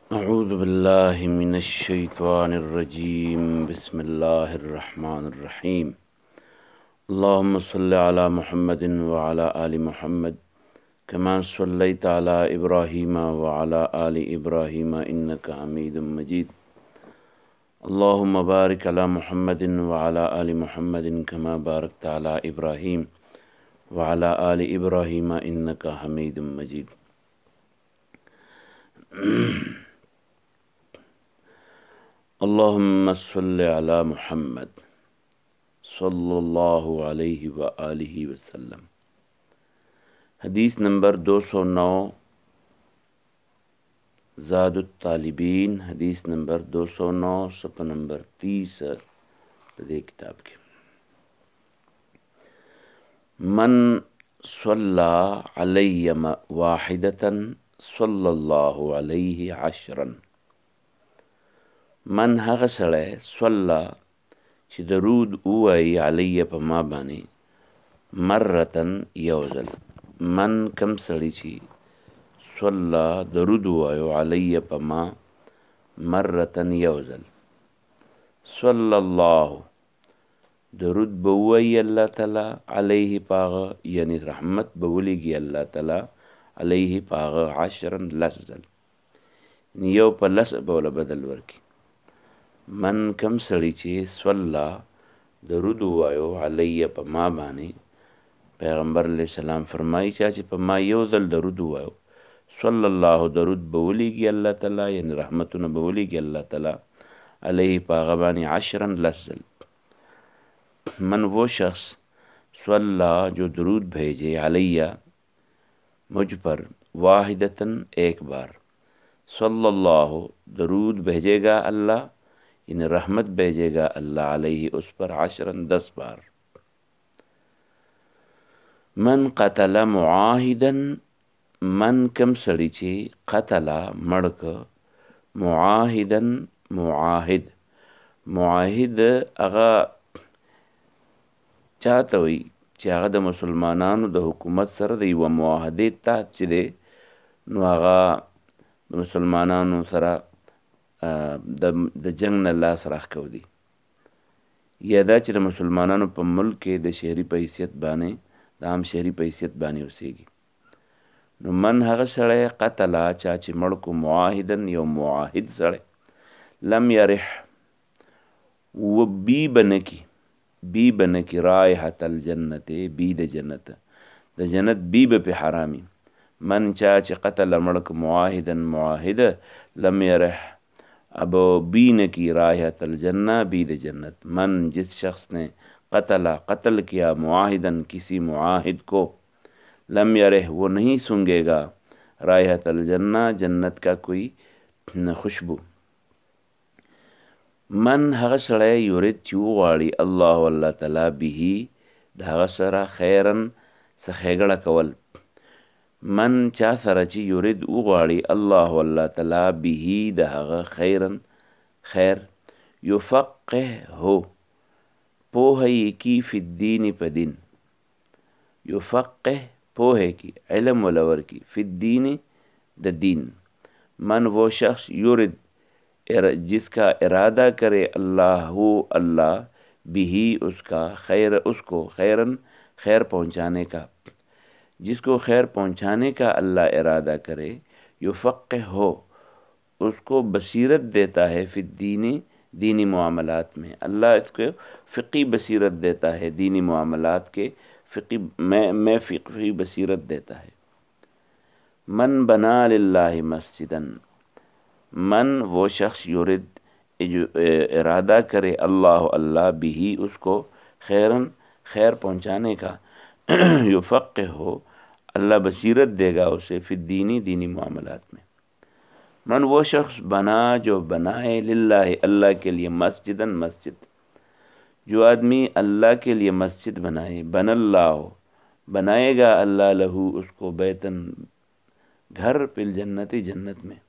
اعوذ باللہ من الشیطان الرجیم بسم اللہ الرحمن الرحیم اللہم صلی علی محمد وعلی آل محمد کما صلیت علی ابراہیم وعلی آل ابراہیم انک حمید مجید اللہم بارک علی محمد وعلی آل محمد کما بارکت علی ابراہیم وعلی آل ابراہیم انک حمید مجید۔ اللہم صلی علی محمد صلی اللہ علیہ وآلہ وسلم۔ حدیث نمبر 209 زاد الطالبین، حدیث نمبر 209 صفحہ نمبر 30 دے کتاب کے۔ من صلی علی واحدتا صلی اللہ علیہ عشرا۔ من هغه سړی صلی چې درود ووایي علیه په ما باندې مرتن یو ځل. من کم سړی چې صلی درود ووایو علیه په ما مرتن یو ځل. صلی الله درود به ووایي الله تعالی علیه پاغه، یعنی رحمت به ولیږي الله تعالی علیه پاغه عشرا لس ځل، یو په لس به وله بدل ورکي. من کم سړی چې صلی درود ووایو علیه په ما باندې، پیغمبر علیہ السلام فرمایي چې په ما یو ځل درود ووایو صلی الله درود به ولیږي الله تعالی، یعنی رحمتونه به ولیږي الله تعالی علیه په هغه باندې عشرا لس ځل. من وہ شخص صلی جو درود بھیجے علیہ مجھ پر واحدتاً ایک بار، صلی اللہ درود بھیجے گا اللہ، یعنی رحمت بھیجے گا اللہ علیہ اس پر عشراً 10 بار. من قتل معاہداً من کم سڑی چی قتل مڑک معاہداً معاہد. معاہد اغا چاہتا ہوئی چی اغا دا مسلمانانو دا حکومت سر دا یو معاہدے تحت چی دے نو اغا مسلمانانو سر د جنگ نه لاس راښکو دي، یا دا چې د مسلمانانو په ملک کې د شهري په حیثیت باندې د عام شهري په حیثیت باندې اوسیږي. نو من هغه سړی قتله چا چې مړ کو معاهدن یو معاهد سړی، لم یرح و بی بنکی رایحة الجنت بی د جنت، د جنت بی به پې حرامي. من چا چې قتل مړ کو معاهدن معاهد لم یرح اب بی نکی رایحت الجنہ بید جنت. من جس شخص نے قتل کیا معاہدن کسی معاہد کو، لم یرح وہ نہیں سنگے گا رایحت الجنہ جنت کا کوئی خوشبو. من هغه سړی یورید چې وغواړي الله الله تعالی به د هغه سره خیرن څه ښېګړه کول. من چا سره چې یورید وغواړي الله الله تعالی به د هغه خیرن خیر، یفقه هو پوهه یې کی فی الدین په دین، یفقه پوهه کی علم ولور کی فی الدین د دین. من وہ شخص یورد جس کا ارادہ کرے اللہ ہو اللہ بھی اس کا خیر، اس کو خیرن خیر پہنچانے کا، جس کو خیر پہنچانے کا اللہ ارادہ کرے، یفقہ ہو اس کو بصیرت دیتا ہے فی الدین دینی معاملات میں. اللہ اس کو فقی بصیرت دیتا ہے دینی معاملات کے، فقی میں فقی بصیرت دیتا ہے. من بنا للہ مسجدن من وہ شخص یورد جو ارادہ کرے اللہ اللہ بھی اس کو خیرن خیر پہنچانے کا، یفقہ ہو اللہ بصیرت دے گا اسے فی الدینی دینی معاملات میں. من وہ شخص بنا جو بنائے للہ اللہ کے لیے مسجدن مسجد، جو آدمی اللہ کے لیے مسجد بنائے، بن اللہ بنائے گا اللہ لہو اس کو بیتن گھر پل جنتی جنت میں.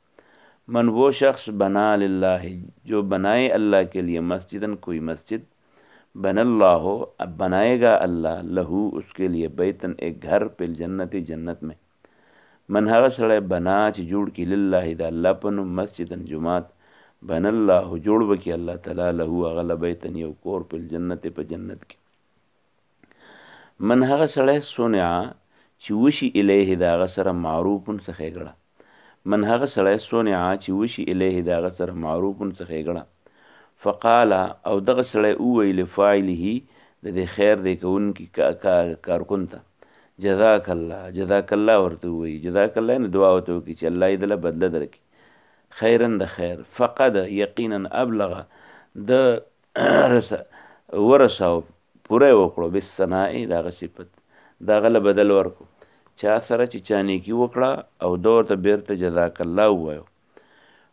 من وہ شخص بنا للہ جو بنائے اللہ کے لیے مسجدن کوئی مسجد، बन अल्लाह, अब बनाएगा अल्लाह, लहू उसके लिए, बैतन एक घर, फिल जन्नति जन्नत में। मन हगा सड़े बना ची जोड़ की लिल्लाहि दा अल्लाह पनु मस्जिदन जुमात, बन अल्लाह जोड़ बकी अल्लाह तला लहू अगला बैतन यौ कोर फिल जन्नति पे जन्नत की। मन हगा सड़े सोनिया ची वशी इलेहि दा गसर मारूफुन सखेगड़ा, मन हगा सड़े सोनिया ची वशी इलेहि दा गसर मारूफुन सखेगड़ा। फ़क़ाला और दग सड़े उवैल फ़ाइलिही दे खैर दे के उनकी कारकुनता, जज़ाकल्ला वर्ते हुई, जज़ाकल्ला ने दुआ होते कि ची अल्लाह इदला बदला दरकी, खैरन द खैर, फ़क़द यकीनन अबलगा द वरसाओ पूरे वकड़ो बिस्सनाई दाग सिफत, दागला बदल वर्को चा सरा ची चानी की वकड़ा और दौर त बेरते जज़ाकल्ला हुआयो।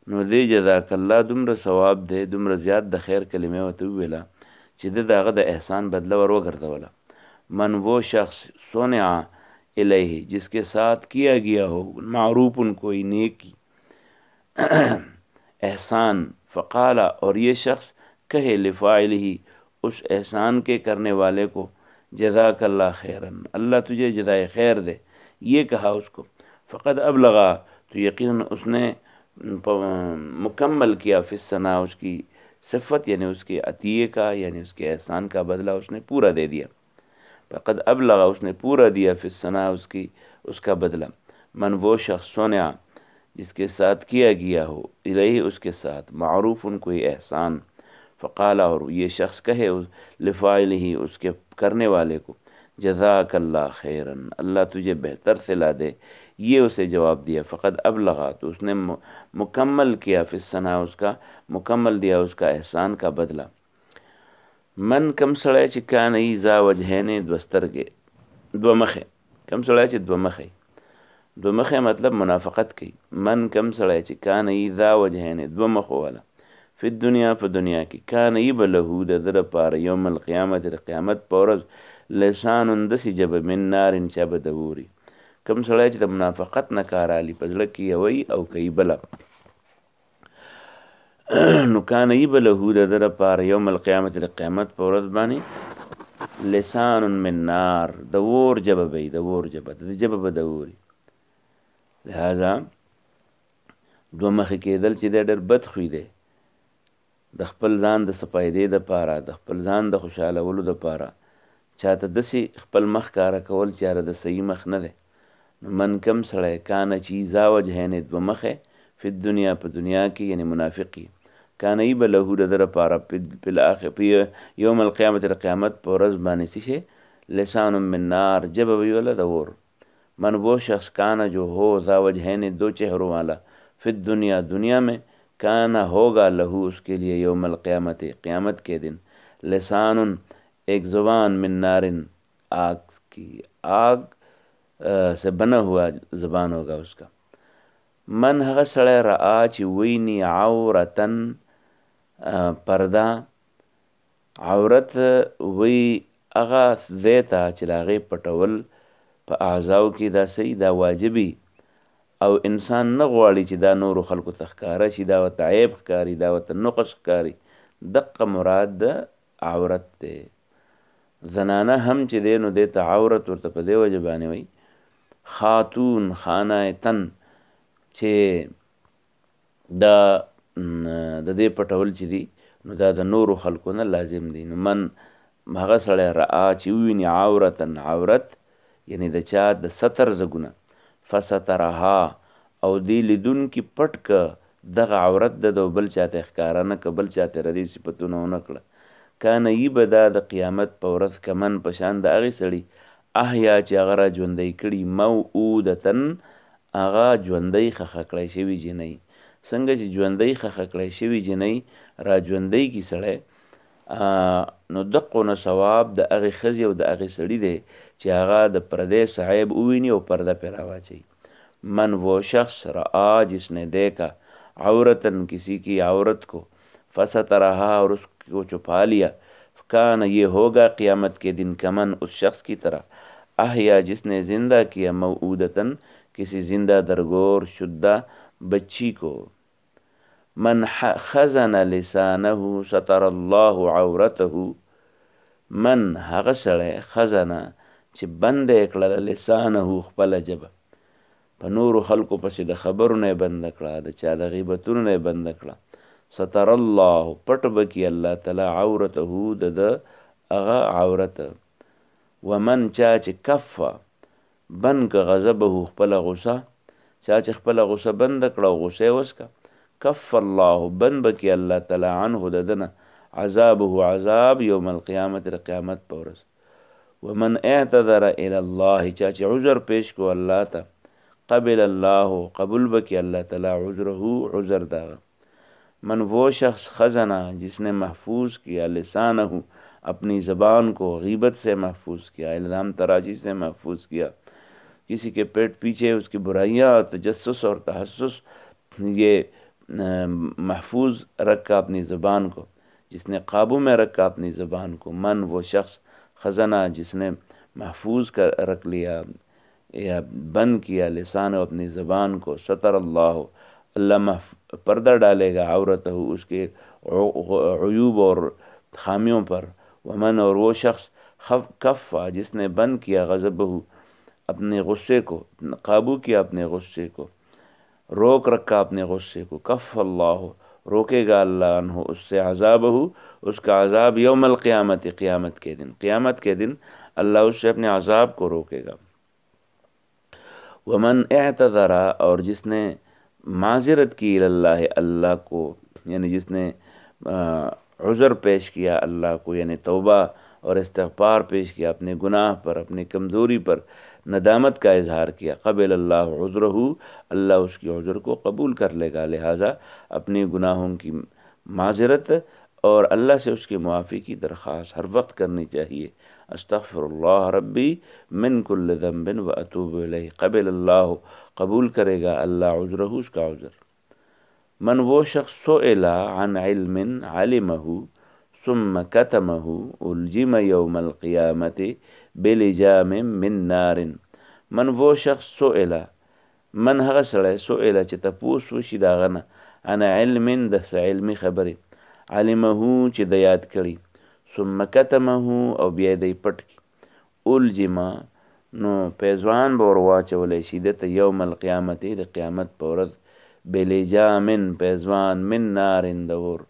नो दे जज़ाकल्ला दुमर सवाब दे, दुमर ज़्याद द खैर कलिमे होते हुएला ची दे दाग द एहसान बदला वर वगरता वाला। मन वो शख्स सोनिया इलैहि जिसके साथ किया गया हो मारूफुन कोई नेकी एहसान, फ़क़ाला और ये शख्स कहे लिफ़ाइलिही उस एहसान के करने वाले को, जज़ाकल्ला खैरन, अल्लाह तुझे जज़ाए खैर दे, ये कहा उसको। फ़क़द अबलगा तो यकीनन उसने मुकम्मल किया, फ़िस्सना उसकी सिफ़त यानी उसके अतिये का यानी उसके एहसान का बदला उसने पूरा दे दिया। फ़क़द अबलगा उसने पूरा दिया, फ़िस्सना उसकी उसका बदला। मन वो शख्स सोनिया जिसके साथ किया गया हो, इलैहि उसके साथ, मारूफुन कोई एहसान, फ़क़ाला और ये शख्स कहे लिफ़ाइलिही उसके करने वाले को, जज़ाकल्ला खैरन, अल्लाह तुझे बेहतर सिला दे, ये उसे जवाब दिया। फ़क़द अबलगा तो उसने मुकम्मल किया, फ़िस्सना उसका मुकम्मल दिया उसका एहसान का बदला। मन कम सड़े ची कान ई ज़ा वजहैने द्वस्तर के दो मखे, कम सड़े ची दो मखे, दो मखे मतलब मुनाफ़क़त की। मन कम सड़े ची कान ई ज़ा वजहैने दो मखो वाला, फिर दुनिया पर दुनिया की, कान ई बलहू दर पार यौमल क़यामत क़यामत पौरज, लिसानुन दसी जब मिन नारिन चब दवूरी, कम सड़े ची मुनाफ़क़त न काराली पजल की वही औ कई बला नुकान ई बलहू दर पार यौमल क़यामत क़यामत पौरज बानी, लिसानुन मिन नार दवोर जब बई, दवोर जब बदवूरी। लिहाजा दो मखी केदल ची दे डर बद खुई दे, د خپل ځان د سپایدې د پاره، د خپل ځان د خوشالولو د پاره چاته دسی خپل مخ کاره کول چاره د صحیح مخ نه دی. نو من کم سړی کانه چې ذا وجهین دو مخه فی دنیا په دنیا کې یعنی منافقی کانه ای بلهو د در پاره په اخر په یوم القیامت د قیامت په ورځ باندې شي لسان من نار جب ویولا دور. من وہ شخص کانا جو ہو ذا وجہین دو چہروں والا فی دنیا دنیا میں کانا ہوگا لہو اس کے لیے یوم القیامت قیامت کے دن لسان ایک زبان من نارن آگ کی آگ سے بنا ہوا زبان ہوگا اس کا. من هغه سړی رآ چې ویني عورتن پرده عورت وی هغه ذیته چې د هغې پټول په اعضاو کې دا صحیح دا واجبي او انسان نه غواړي چې دا نورو خلکو ته ښکاره شي دا ورته عیب ښکاري دا ورته نقص ښکاري دقه مراد د عورت دی. زنانه هم چې دی نو دې ته عورت ورته په دې وجه باندې وایي خاتون خانه تن چې دا د دې پټول چې دي نو دا د نورو خلکو نه لازم دي. نو من هغه سړی رآ چې وویني عورتن عورت یعنی د چا د ستر زګونه فسترها او دی لیدونکي پټ که دغه عورت د بل چاته ښکاره نه که بل چاته ردي صفتونه ونه کړه کانه یي به دا د قیامت په ورځ کمن په شان د هغې سړي احیا چې هغه را ژوندی کړي موعودتن هغه ژوندی خښه کړی شوي جنۍ څنګه چې ژوندی خښه کړی شوي جنۍ را ژوندی کي سړی نو دقونه ثواب د هغې ښځې او د هغې سړي دی چې هغه د پردې صاحب وویني او پرده پې راواچوي. من وہ شخص رآ جس نے دیکھا عورتن کسی کی عورت کو فسترہا اور اس کو چھپا لیا کان یہ ہوگا قیامت کے دن کمن اس شخص کی طرح احیا جس نے زندہ کیا موعودتن کسی زندہ درگور شدہ بچی کو. من خزن لسانہ ستر اللہ عورتہ من هغه سړی خزنه چې بند یې کړله لسانه خپله ژبه، په نورو خلکو پسې د خبرو نه یې بنده کړه، د چا د غیبتونو نه یې بنده کړه. ستر الله پټ به کي الله تعالی عورته د ده هغه عورت. ومن چا چې کفه بند که غضبه خپله غصه، چا چې خپله غصه بنده کړه او غصه یې وسکه، کف الله بند به کي الله تعالی عنه د ده نه عذابه عذاب یوم القیامت د قیامت په ورځ. ومن اعتذر الى الله چا چې عذر پیش کو الله ته، قبل الله قبول به کي اللہ تعالی عذره عذر داغا. من وہ شخص خزنہ جس نے محفوظ کیا لسانہ اپنی زبان کو، غیبت سے محفوظ کیا، الزام تراشی سے محفوظ کیا، کسی کے پیٹ پیچھے اس کی برائیاں اور تجسس اور تحسس، یہ محفوظ رکھا اپنی زبان کو، جس نے قابو میں رکھا اپنی زبان کو. من وہ شخص خزنہ جس نے محفوظ کر رکھ لیا یا بند کیا لسان اپنی زبان کو. ستر اللہ اللہ پردہ ڈالے گا عورتہ اس کے عیوب اور خامیوں پر. ومن اور وہ شخص کفا جس نے بند کیا غضبہ اپنے غصے کو، قابو کیا اپنے غصے کو، روک رکھا اپنے غصے کو. کف اللہ روکے گا اللہ عنہ اس سے عذابہ اس کا عذاب یوم القیامت قیامت کے دن. قیامت کے دن اللہ اس سے اپنے عذاب کو روکے گا. ومن اعتذر اور جس نے معذرت کی اللہ اللہ کو، یعنی جس نے عذر پیش کیا اللہ کو، یعنی توبہ اور استغفار پیش کیا اپنے گناہ پر، اپنی کمزوری پر، ندامت کا اظہار کیا. قبل اللہ عذرہ اللہ اس کی عذر کو قبول کر لے گا. لہٰذا اپنی گناہوں کی معذرت اور اللہ سے اس کی معافی کی درخواست ہر وقت کرنی چاہیے. استغفر اللہ ربی من کل ذنب و اتوب الیہ. قبل اللہ قبول کرے گا اللہ عذرہ اس کا عذر. من وہ شخص سئل عن علم علمہ ثم کتمہ الجم یوم القیامت بلجام من نار. من وہ شخص سئل من هغه سړی سئل چې تپوس وشي د هغه نه عن علم د علمي خبرې، علمه چې د یاد کړي، ثم کتمه او بیا دی پټ کی، الجما نو پیزوان به ور واچولی شي دته یوم القیامت د قیامت په ورځ، بلجامن پیزوان من نارن د اور.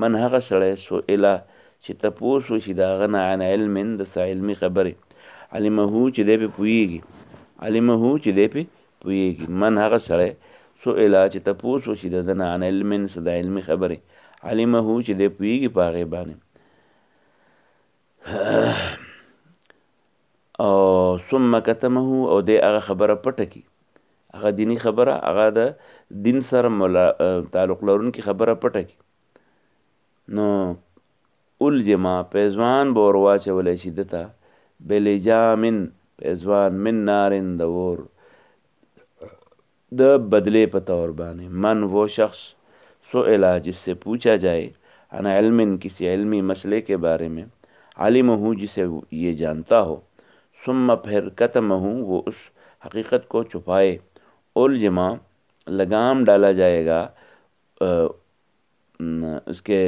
من هغه سړی سئل چې تپوس وشي د هغه نه عن علم د علمي خبرې، علمه چې دی پې پوهېږي، علمه چې دی پې پوهېږي. من هغه سړی سئل چې تپوس وشي د ده نه عن علم د علمي خبرې، علمه چې دی پوهېږي په هغې باندې. او ثم کتمه او دی هغه خبره پټه کی، هغه دینی خبره، هغه د دین سره تعلق لرونکي خبره پټه کی. نو الجما پیزوان به ور واچولی شي ده ته، بلجامن پیزوان من نارن د اور د بدلے په طور باندې. من وہ شخص سئل جس سے پوچھا جائے عن علم کسی علمی مسئلے کے بارے میں، علمہ جسے یہ جانتا ہو، ثم پھر کتمہ وہ اس حقیقت کو چھپائے، الجما لگام ڈالا جائے گا اس کے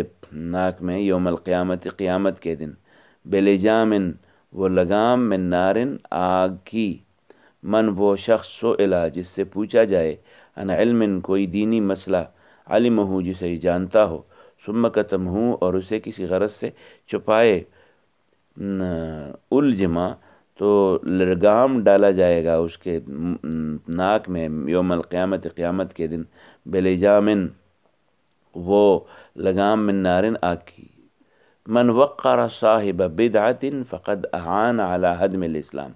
ناک میں یوم القیامت قیامت کے دن، بلجامن وہ لگام من نارن آگ کی. من وہ شخص سئل جس سے پوچھا جائے عن علم کوئی دینی مسئلہ، علمہ جسے جانتا ہو، ثم کتمہ اور اسے کسی غرض سے چھپائے، الجما تو لگام ڈالا جائے گا اس کے ناک میں یوم القیامت قیامت کے دن، بلجامن وہ لگام من نارن آگ کی. من وقر صاحب بدعت فقد اعان على هدم الاسلام.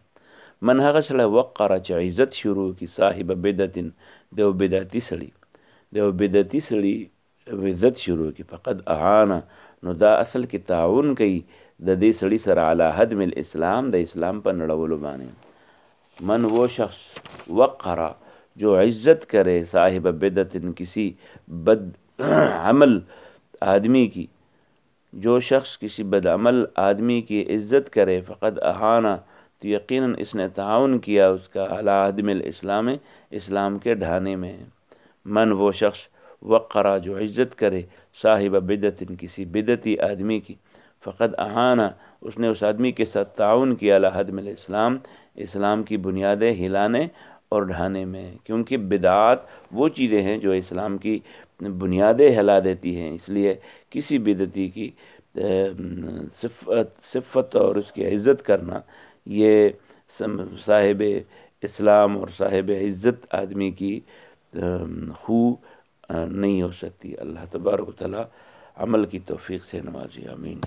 من هغه سړی وقر چې عزت شروع کی صاحب بدعت دیو بدعتی سړی، دیو بدعتی سړی عزت شروع کی، فقد اعان نو دا اصل کې تعاون کوي د دې سړي سره علی هدم الاسلام د اسلام په نړولو باندې. من وہ شخص وقر جو عزت کرے صاحب بدعت کسی بد عمل آدمی کی، جو شخص کسی بد عمل آدمی کی عزت کرے، فقد احانا تو یقیناً اس نے تعاون کیا اس کا علی ہدم الاسلام اسلام کے ڈھانے میں. من وہ شخص وقرا جو عزت کرے صاحب بدعت کسی بدعتی آدمی کی، فقط اعانہ، اس نے اس آدمی کے ساتھ تعاون کیا علی ہدم الاسلام، اسلام کی بنیادیں ہلانے اور ڈھانے میں، کیونکہ بدعات وہ چیزیں ہیں جو اسلام کی بنیادیں ہلا دیتی ہیں۔ اس لیے کسی بدعتی کی صفت اور اس کی عزت کرنا، یہ صاحب اسلام اور صاحب عزت آدمی کی خو نہیں ہو سکتی۔ اللہ تبارک و تعالی عمل کی توفیق سے نوازے، آمین۔